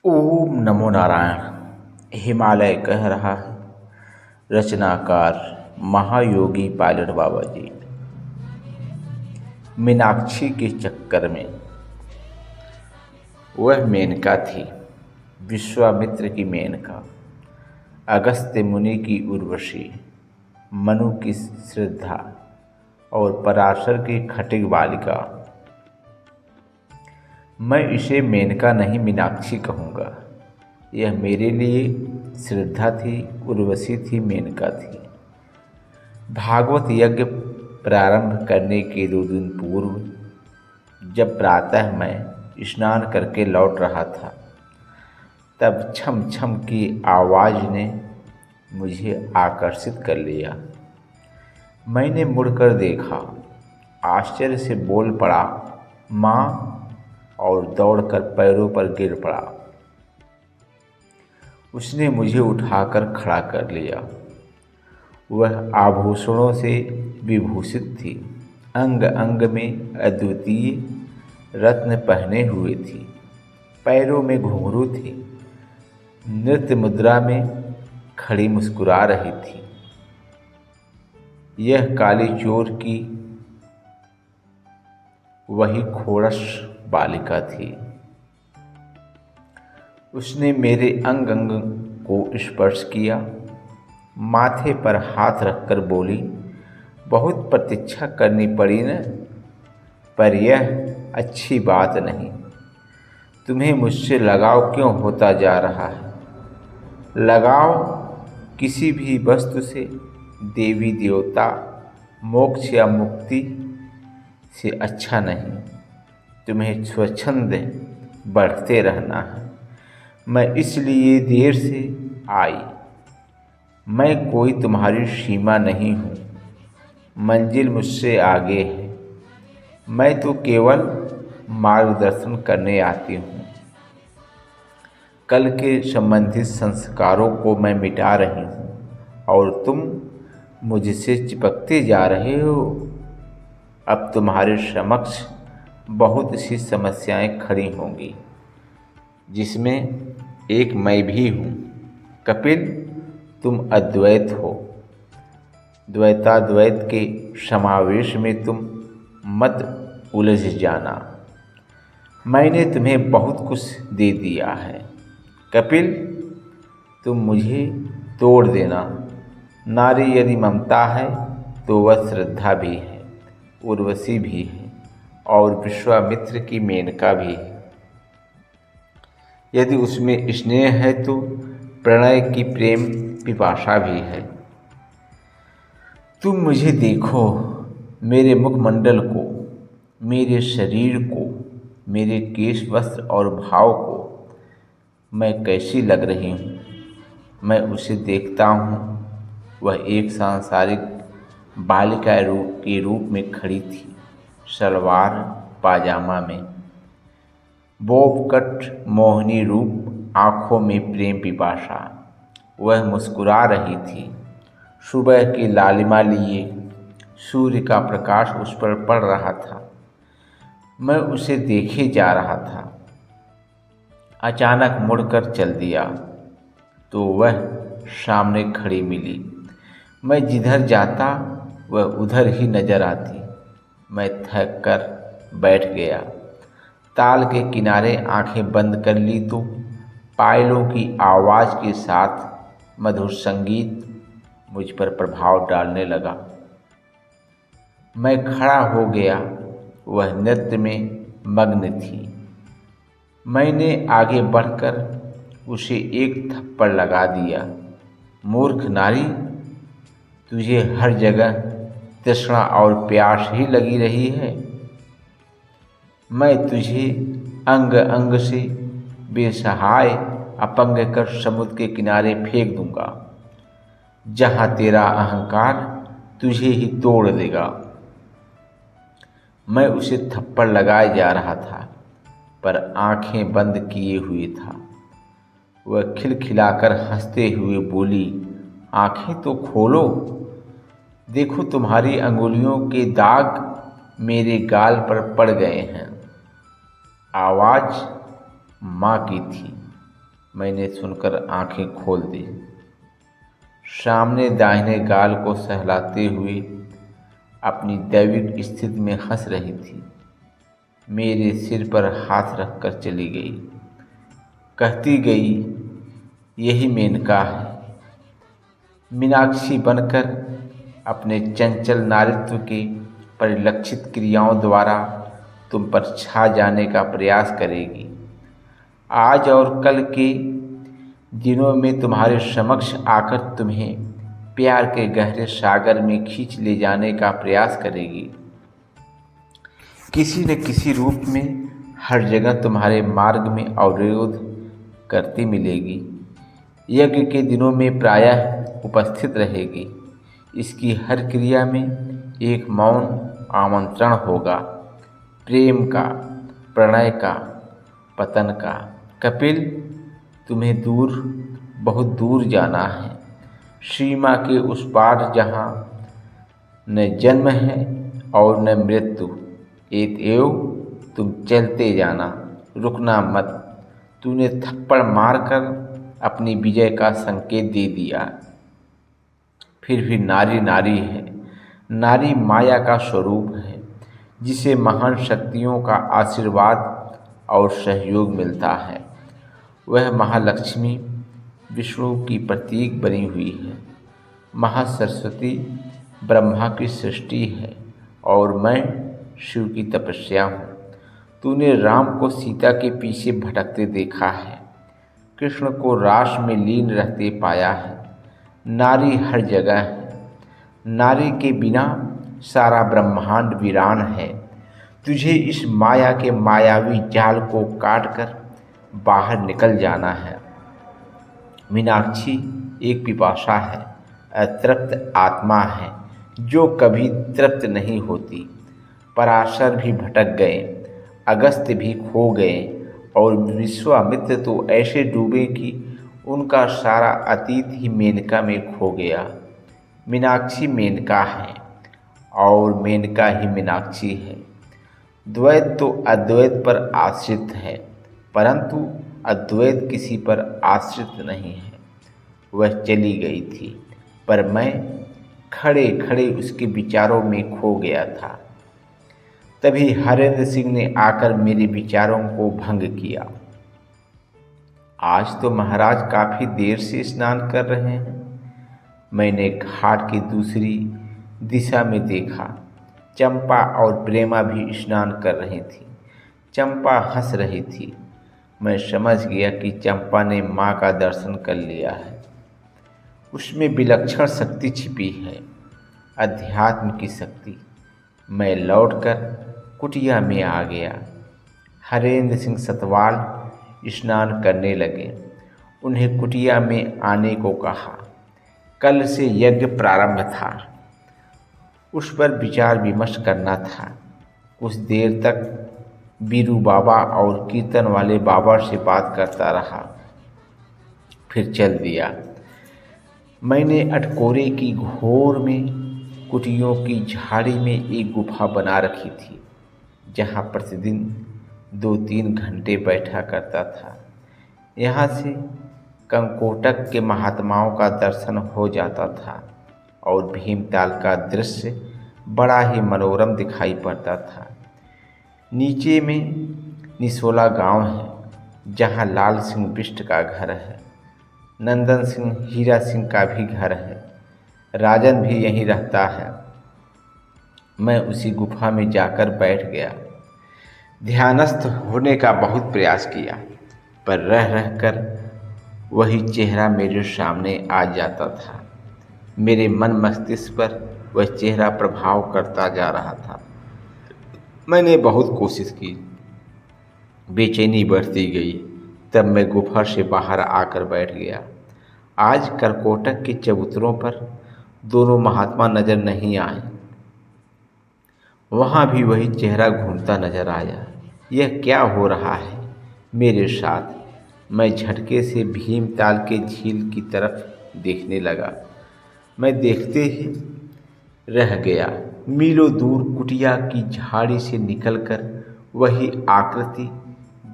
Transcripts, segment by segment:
ओम नमो नारायण। हिमालय कह रहा है। रचनाकार महायोगी पायलट बाबा जी। मीनाक्षी के चक्कर में वह मेनका थी, विश्वामित्र की मेनका, अगस्त्य मुनि की उर्वशी, मनु की श्रद्धा और पराशर की खटिक बालिका। मैं इसे मेनका नहीं मीनाक्षी कहूँगा। यह मेरे लिए श्रद्धा थी, उर्वशी थी, मेनका थी। भागवत यज्ञ प्रारंभ करने के 2 दिन पूर्व जब प्रातः मैं स्नान करके लौट रहा था, तब छम छम की आवाज़ ने मुझे आकर्षित कर लिया। मैंने मुड़कर देखा, आश्चर्य से बोल पड़ा, माँ, और दौड़कर पैरों पर गिर पड़ा। उसने मुझे उठाकर खड़ा कर लिया। वह आभूषणों से विभूषित थी, अंग अंग में अद्वितीय रत्न पहने हुए थी, पैरों में घुंघरू थी, नृत्य मुद्रा में खड़ी मुस्कुरा रही थी। यह काली चोर की वही खोड़स बालिका थी। उसने मेरे अंग अंग को स्पर्श किया, माथे पर हाथ रखकर बोली, बहुत प्रतीक्षा करनी पड़ी न, पर यह अच्छी बात नहीं। तुम्हें मुझसे लगाव क्यों होता जा रहा है? लगाव किसी भी वस्तु से, देवी देवता, मोक्ष या मुक्ति से अच्छा नहीं। तुम्हें स्वच्छंद बढ़ते रहना है। मैं इसलिए देर से आई। मैं कोई तुम्हारी सीमा नहीं हूँ, मंजिल मुझसे आगे है। मैं तो केवल मार्गदर्शन करने आती हूँ। कल के संबंधित संस्कारों को मैं मिटा रही हूँ और तुम मुझसे चिपकते जा रहे हो। अब तुम्हारे समक्ष बहुत सी समस्याएं खड़ी होंगी, जिसमें एक मैं भी हूँ। कपिल, तुम अद्वैत हो। द्वैताद्वैत के समावेश में तुम मत उलझ जाना। मैंने तुम्हें बहुत कुछ दे दिया है। कपिल, तुम मुझे तोड़ देना। नारी यदि ममता है तो वह श्रद्धा भी है, उर्वशी भी है और विश्वामित्र की मेनका भी है। यदि उसमें स्नेह है तो प्रणय की प्रेम पिपासा भी है। तुम मुझे देखो, मेरे मुखमंडल को, मेरे शरीर को, मेरे केश वस्त्र और भाव को। मैं कैसी लग रही हूँ? मैं उसे देखता हूँ। वह एक सांसारिक बालिका के रूप में खड़ी थी, सलवार पाजामा में, बॉब कट मोहिनी रूप, आँखों में प्रेम पिपासा। वह मुस्कुरा रही थी। सुबह की लालिमा लिए सूर्य का प्रकाश उस पर पड़ रहा था। मैं उसे देखे जा रहा था। अचानक मुड़कर चल दिया तो वह सामने खड़ी मिली। मैं जिधर जाता वह उधर ही नजर आती। मैं थक कर बैठ गया। ताल के किनारे आंखें बंद कर ली तो पायलों की आवाज़ के साथ मधुर संगीत मुझ पर प्रभाव डालने लगा। मैं खड़ा हो गया। वह नृत्य में मग्न थी। मैंने आगे बढ़कर उसे एक थप्पड़ लगा दिया। मूर्ख नारी, तुझे हर जगह तृष्णा और प्यास ही लगी रही है। मैं तुझे अंग अंग से बेसहाय अपंग कर समुद्र के किनारे फेंक दूंगा, जहाँ तेरा अहंकार तुझे ही तोड़ देगा। मैं उसे थप्पड़ लगाए जा रहा था, पर आंखें बंद किए हुए था। वह खिलखिलाकर हंसते हुए बोली, आंखें तो खोलो, देखो तुम्हारी अंगुलियों के दाग मेरे गाल पर पड़ गए हैं। आवाज़ माँ की थी। मैंने सुनकर आंखें खोल दी। सामने दाहिने गाल को सहलाते हुए अपनी दैविक स्थिति में हंस रही थी, मेरे सिर पर हाथ रखकर चली गई। कहती गई, यही मेनका है। मीनाक्षी बनकर अपने चंचल नारित्व के परिलक्षित क्रियाओं द्वारा तुम पर छा जाने का प्रयास करेगी। आज और कल के दिनों में तुम्हारे समक्ष आकर तुम्हें प्यार के गहरे सागर में खींच ले जाने का प्रयास करेगी। किसी न किसी रूप में हर जगह तुम्हारे मार्ग में अवरोध करती मिलेगी। यज्ञ के दिनों में प्रायः उपस्थित रहेगी। इसकी हर क्रिया में एक मौन आमंत्रण होगा, प्रेम का, प्रणय का, पतन का। कपिल, तुम्हें दूर, बहुत दूर जाना है, सीमा के उस पार जहाँ न जन्म है और न मृत्यु। एतएव तुम चलते जाना, रुकना मत। तूने थप्पड़ मारकर अपनी विजय का संकेत दे दिया। फिर भी नारी नारी है। नारी माया का स्वरूप है, जिसे महान शक्तियों का आशीर्वाद और सहयोग मिलता है। वह महालक्ष्मी विष्णु की प्रतीक बनी हुई है। महासरस्वती ब्रह्मा की सृष्टि है और मैं शिव की तपस्या हूँ। तूने राम को सीता के पीछे भटकते देखा है, कृष्ण को रास में लीन रहते पाया है। नारी हर जगह है। नारी के बिना सारा ब्रह्मांड वीरान है। तुझे इस माया के मायावी जाल को काटकर बाहर निकल जाना है। मीनाक्षी एक पिपासा है, अतृप्त आत्मा है जो कभी तृप्त नहीं होती। पराशर भी भटक गए, अगस्त्य भी खो गए और विश्वामित्र तो ऐसे डूबे कि उनका सारा अतीत ही मेनका में खो गया। मीनाक्षी मेनका है और मेनका ही मीनाक्षी है। द्वैत तो अद्वैत पर आश्रित है, परंतु अद्वैत किसी पर आश्रित नहीं है। वह चली गई थी, पर मैं खड़े खड़े उसके विचारों में खो गया था। तभी हरेंद्र सिंह ने आकर मेरे विचारों को भंग किया। आज तो महाराज काफ़ी देर से स्नान कर रहे हैं। मैंने घाट की दूसरी दिशा में देखा। चंपा और प्रेमा भी स्नान कर रही थी। चंपा हंस रही थी। मैं समझ गया कि चंपा ने माँ का दर्शन कर लिया है। उसमें विलक्षण शक्ति छिपी है, अध्यात्म की शक्ति। मैं लौटकर कुटिया में आ गया। हरेंद्र सिंह सतवाल स्नान करने लगे। उन्हें कुटिया में आने को कहा। कल से यज्ञ प्रारंभ था, उस पर विचार विमर्श करना था। कुछ देर तक बीरू बाबा और कीर्तन वाले बाबा से बात करता रहा, फिर चल दिया। मैंने अटकोरे की घोर में कुटियों की झाड़ी में एक गुफा बना रखी थी, जहाँ प्रतिदिन 2-3 घंटे बैठा करता था। यहाँ से कंकोटक के महात्माओं का दर्शन हो जाता था और भीमताल का दृश्य बड़ा ही मनोरम दिखाई पड़ता था। नीचे में निसोला गांव है, जहाँ लाल सिंह बिष्ट का घर है। नंदन सिंह हीरा सिंह का भी घर है। राजन भी यहीं रहता है। मैं उसी गुफा में जाकर बैठ गया। ध्यानस्थ होने का बहुत प्रयास किया, पर रह रहकर वही चेहरा मेरे सामने आ जाता था। मेरे मन मस्तिष्क पर वह चेहरा प्रभाव करता जा रहा था। मैंने बहुत कोशिश की, बेचैनी बढ़ती गई। तब मैं गुफा से बाहर आकर बैठ गया। आज करकोटक के चबूतरों पर दोनों महात्मा नजर नहीं आए। वहाँ भी वही चेहरा घूमता नजर आया। यह क्या हो रहा है मेरे साथ? मैं झटके से भीमताल के झील की तरफ देखने लगा। मैं देखते ही रह गया। मीलों दूर कुटिया की झाड़ी से निकलकर वही आकृति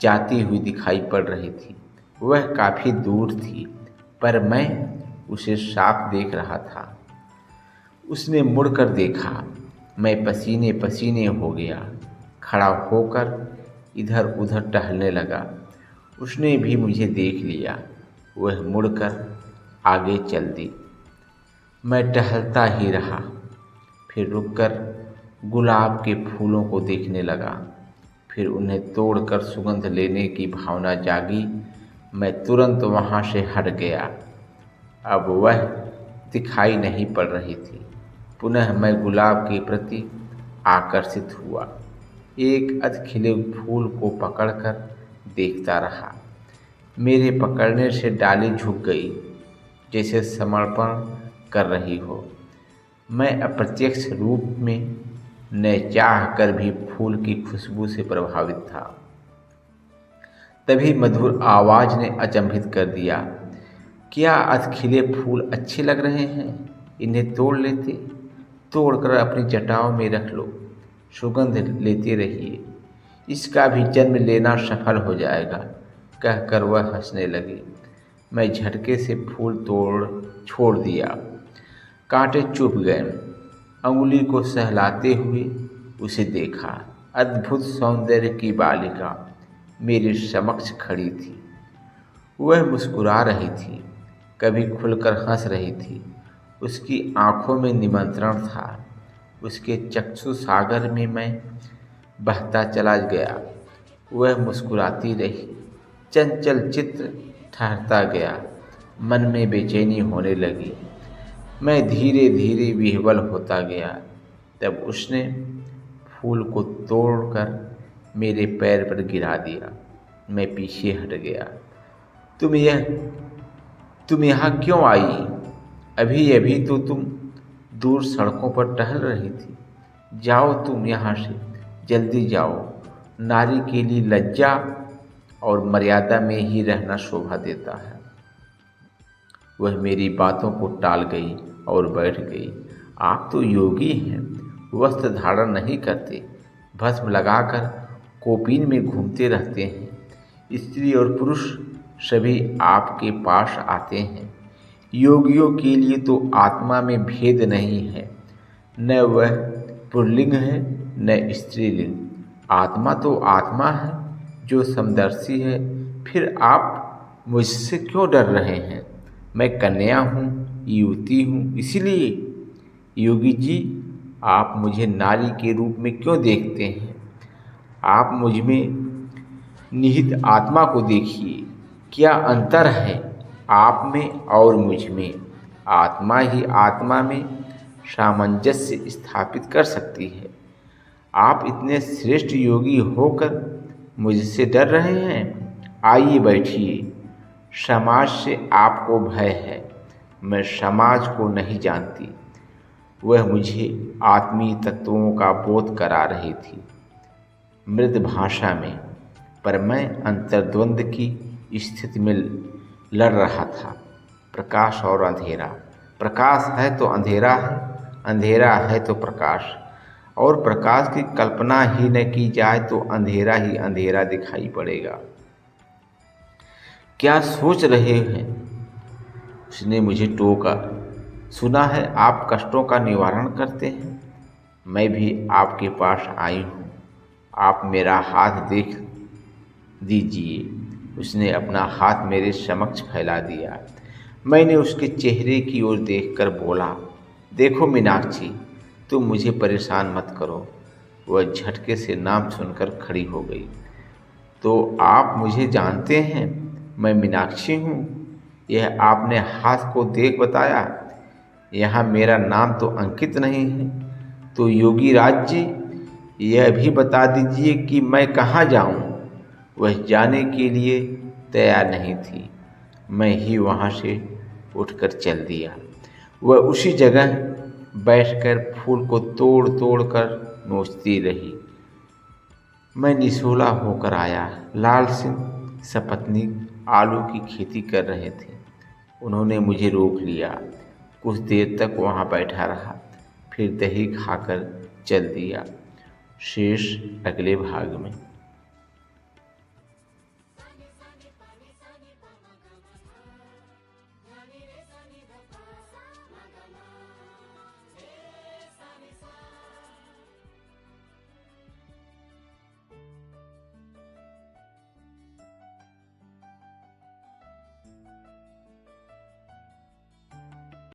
जाती हुई दिखाई पड़ रही थी। वह काफ़ी दूर थी, पर मैं उसे साफ देख रहा था। उसने मुड़कर देखा। मैं पसीने पसीने हो गया। खड़ा होकर इधर उधर टहलने लगा। उसने भी मुझे देख लिया। वह मुड़कर आगे चल दी। मैं टहलता ही रहा। फिर रुककर गुलाब के फूलों को देखने लगा। फिर उन्हें तोड़कर सुगंध लेने की भावना जागी। मैं तुरंत वहाँ से हट गया। अब वह दिखाई नहीं पड़ रही थी। पुनः मैं गुलाब के प्रति आकर्षित हुआ। एक अधखिले फूल को पकड़कर देखता रहा। मेरे पकड़ने से डाली झुक गई, जैसे समर्पण कर रही हो। मैं अप्रत्यक्ष रूप में न चाह कर भी फूल की खुशबू से प्रभावित था। तभी मधुर आवाज़ ने अचंभित कर दिया। क्या अधखिले फूल अच्छे लग रहे हैं? इन्हें तोड़ लेते, तोड़कर अपनी जटाओं में रख लो, सुगंध लेते रहिए, इसका भी जन्म लेना सफल हो जाएगा, कहकर वह हंसने लगी। मैं झटके से फूल तोड़ छोड़ दिया। कांटे चुभ गए। अंगुली को सहलाते हुए उसे देखा। अद्भुत सौंदर्य की बालिका मेरे समक्ष खड़ी थी। वह मुस्कुरा रही थी, कभी खुलकर हंस रही थी। उसकी आंखों में निमंत्रण था। उसके चक्षु सागर में मैं बहता चला गया। वह मुस्कुराती रही। चंचल चित्र ठहरता गया। मन में बेचैनी होने लगी। मैं धीरे धीरे विह्वल होता गया। तब उसने फूल को तोड़कर मेरे पैर पर गिरा दिया। मैं पीछे हट गया। तुम यहाँ क्यों आई? अभी अभी तो तुम दूर सड़कों पर टहल रही थी। जाओ तुम यहाँ से, जल्दी जाओ। नारी के लिए लज्जा और मर्यादा में ही रहना शोभा देता है। वह मेरी बातों को टाल गई और बैठ गई। आप तो योगी हैं, वस्त्र धारण नहीं करते, भस्म लगाकर कोपीन में घूमते रहते हैं। स्त्री और पुरुष सभी आपके पास आते हैं। योगियों के लिए तो आत्मा में भेद नहीं है। न वह पुल्लिंग है न स्त्रीलिंग। आत्मा तो आत्मा है जो समदर्शी है। फिर आप मुझसे क्यों डर रहे हैं? मैं कन्या हूँ, युवती हूँ, इसलिए। योगी जी, आप मुझे नारी के रूप में क्यों देखते हैं? आप मुझ में निहित आत्मा को देखिए। क्या अंतर है आप में और मुझ में? आत्मा ही आत्मा में सामंजस्य स्थापित कर सकती है। आप इतने श्रेष्ठ योगी होकर मुझसे डर रहे हैं? आइए बैठिए। समाज से आपको भय है। मैं समाज को नहीं जानती। वह मुझे आत्मीय तत्वों का बोध करा रही थी मृद भाषा में, पर मैं अंतर्द्वंद की स्थिति में लड़ रहा था। प्रकाश और अंधेरा। प्रकाश है तो अंधेरा है, अंधेरा है तो प्रकाश। और प्रकाश की कल्पना ही न की जाए तो अंधेरा ही अंधेरा दिखाई पड़ेगा। क्या सोच रहे हैं? उसने मुझे टोका। सुना है आप कष्टों का निवारण करते हैं। मैं भी आपके पास आई हूँ। आप मेरा हाथ देख दीजिए। उसने अपना हाथ मेरे समक्ष फैला दिया। मैंने उसके चेहरे की ओर देखकर बोला, देखो मीनाक्षी, तुम मुझे परेशान मत करो। वह झटके से नाम सुनकर खड़ी हो गई। तो आप मुझे जानते हैं? मैं मीनाक्षी हूँ। यह आपने हाथ को देख बताया। यहाँ मेरा नाम तो अंकित नहीं है। तो योगी राज जी, यह भी बता दीजिए कि मैं कहाँ जाऊँ? वह जाने के लिए तैयार नहीं थी। मैं ही वहाँ से उठकर चल दिया। वह उसी जगह बैठकर फूल को तोड़ तोड़ कर नोचती रही। मैं निसोला होकर आया। लाल सिंह सपत्नीक आलू की खेती कर रहे थे। उन्होंने मुझे रोक लिया। कुछ देर तक वहाँ बैठा रहा, फिर दही खाकर चल दिया। शेष अगले भाग में।